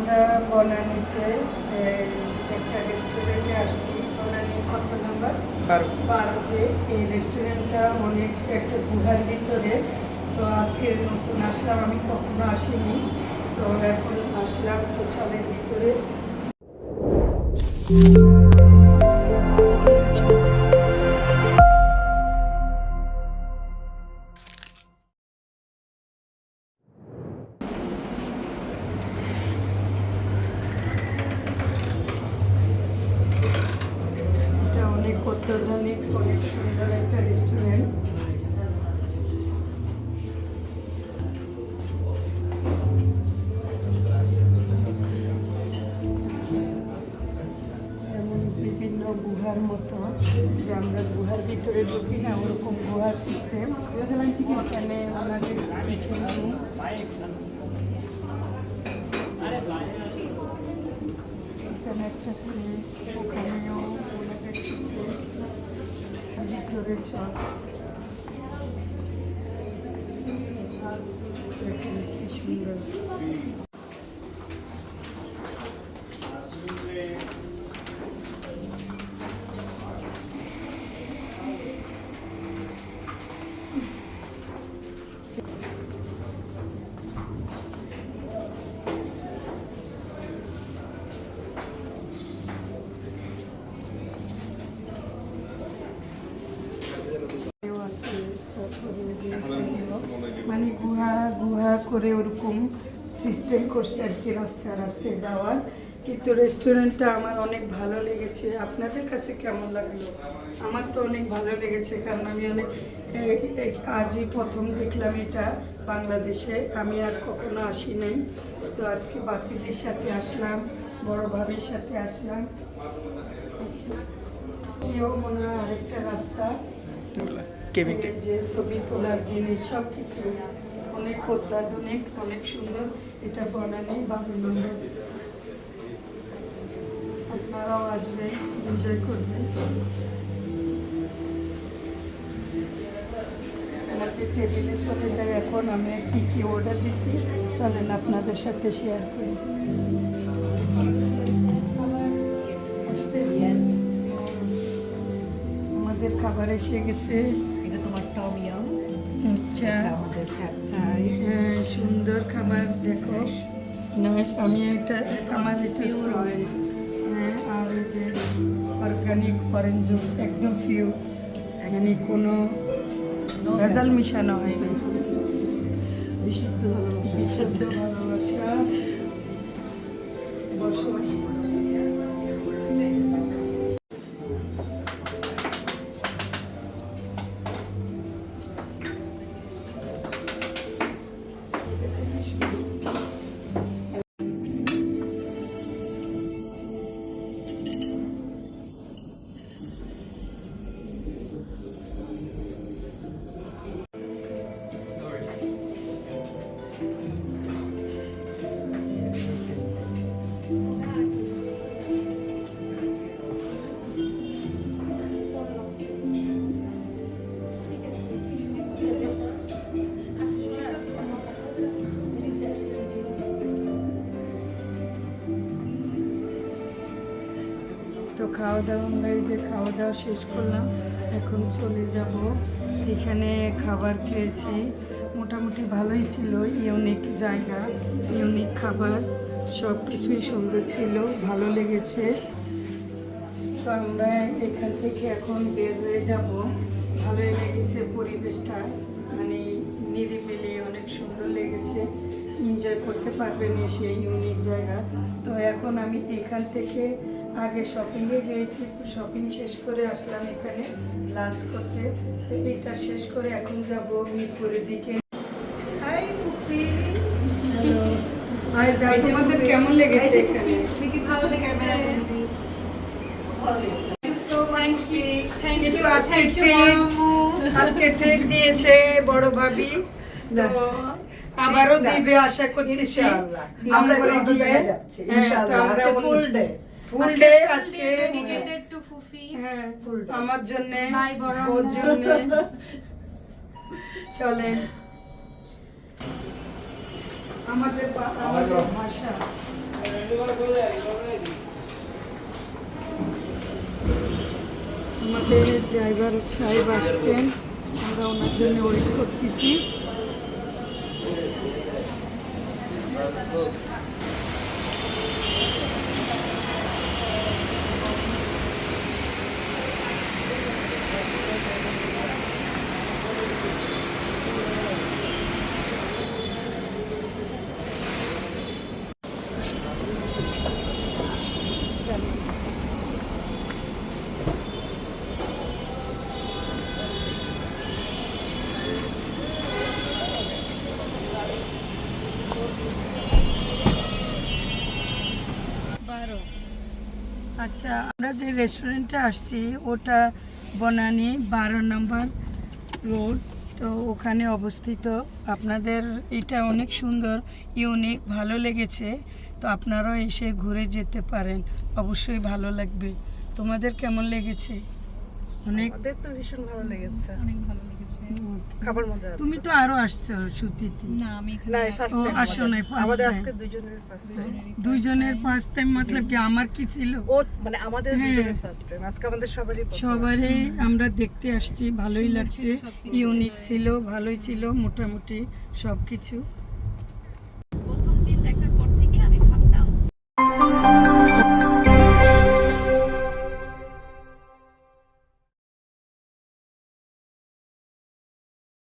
আমরা বনানীতে একটা রেস্টুরেন্টে আসছি। বনানী কত নাম্বার 12-তে। এই রেস্টুরেন্টটা অনেক একটা গুহার ভিতরে। তো আজকে নতুন আসলাম, আমি কখনো আসিনি, তো এখন আসলাম। তো চলে ভিতরে। অনেক অত্যাধুনিক, অনেক সুন্দর একটা রেস্টুরেন্ট। এমন বিভিন্ন গুহার মতো, যে আমরা গুহার ভিতরে ঢুকি না, ওরকম গুহার সিস্টেম। এখানে ওনাদের কিচেন রুম। এখানে একটা প্লেস, ওখানেও ওনাদের কিচেন, ভিতরে সব দেখেন কি সুন্দর। মানে গুহা গুহা করে ওরকম সিস্টেম করছে আর কি, রাস্তায় রাস্তায় যাওয়ার। কিন্তু রেস্টুরেন্টটা আমার অনেক ভালো লেগেছে। আপনাদের কাছে কেমন লাগলো? আমার তো অনেক ভালো লেগেছে, কারণ আমি অনেক আজই প্রথম দেখলাম এটা বাংলাদেশে। আমি আর কখনো আসি নাই। তো আজকে বাতিদের সাথে আসলাম, বড় ভাবির সাথে আসলাম। এও মনে হয় আরেকটা রাস্তা, যে ছবি তোলার জিনিস সব কিছু অনেক অত্যাধুনিক, অনেক সুন্দর। এটা বনানী 12 নম্বর। আপনারাও আসবেন, এনজয় করবেন। আমাদের টেবিলে চলে যাই এখন। আমি কি কি অর্ডার দিচ্ছি চলেন আপনাদের সাথে শেয়ার করি। আমাদের খাবার এসে গেছে। এটা তোমার টম ইয়াম। আচ্ছা, আমাদের থাই। হ্যাঁ, সুন্দর খাবার। দেখো নাইস। আমি এটা আমার এটা হ্যাঁ, আর এই যে অর্গানিক অরেঞ্জ জুস, একদম পিওর, মানে কোনো ভেজাল মিশানো হয়নি। বিশুদ্ধ ভালোবাসা। বিশুদ্ধ ভালোবাসা। বসো। তো খাওয়া দাওয়া, আমরা এই যে খাওয়া দাওয়া শেষ করলাম, এখন চলে যাব। এখানে খাবার খেয়েছি, মোটামুটি ভালোই ছিল। ইউনিক জায়গা, ইউনিক খাবার, সব কিছুই সুন্দর ছিল, ভালো লেগেছে। তো আমরা এখান থেকে এখন বের হয়ে যাব। ভালোই লেগেছে পরিবেশটা, মানে নিরিবিলি, অনেক সুন্দর লেগেছে। এনজয় করতে পারবেন সেই ইউনিক জায়গা। তো এখন আমি এখান থেকে আগে শপিংয়ে গিয়েছি, শপিং শেষ করে আসলাম এখানে লাঞ্চ করতে। তো এটা শেষ করে এখন যাব মিরপুরের দিকে। High Pupi, hello. হাই দাই, তোমাদের কেমন লেগেছে এখানে? ভালো লেগেছে। আজকে ট্রিট দিয়েছে বড় ভাবি, তো আবারও দিবে আশা করতেছি। আমরা গিয়ে যাচ্ছি ইনশাআল্লাহ। আমরা ফুল ডে আজকে ডেডিকেটেড টু ফুফি। হ্যাঁ, আমার জন্য, ভাই বড় ওর জন্য। চলে আমাদের ভাষা আমাদের ড্রাইভার সাহেব আসছেন, আমরা ওনার জন্য ওয়েট করতেছি। আচ্ছা, আমরা যে রেস্টুরেন্টে আসছি ওটা বনানী 12 নম্বর রোড, তো ওখানে অবস্থিত। আপনাদের এটা অনেক সুন্দর, ইউনিক, ভালো লেগেছে, তো আপনারাও এসে ঘুরে যেতে পারেন, অবশ্যই ভালো লাগবে। তোমাদের কেমন লেগেছে? অনেক আমাদের তো ভীষণ ভালো লেগেছে, অনেক ভালো লেগেছে। খাবার মজা আছে। তুমি তো আরো আসছো সুতিতে। না আমি না এখানে ফার্স্ট ও, টাইম আসো নাই, first আমাদের time। আজকে দুজনের ফার্স্ট টাইম। দুইজনের ফার্স্ট টাইম, মতলব কি আমার কি ছিল? ও মানে আমাদের হ্যাঁ। দুজনের ফার্স্ট টাইম, আজকে আমাদের সবারই প্রথম। সবারই আমরা দেখতে আসছি, ভালোই সুন্দর লাগছে, ছিল সবকিছু। ইউনিক ছিল, ভালোই ছিল মোটামুটি সব কিছু।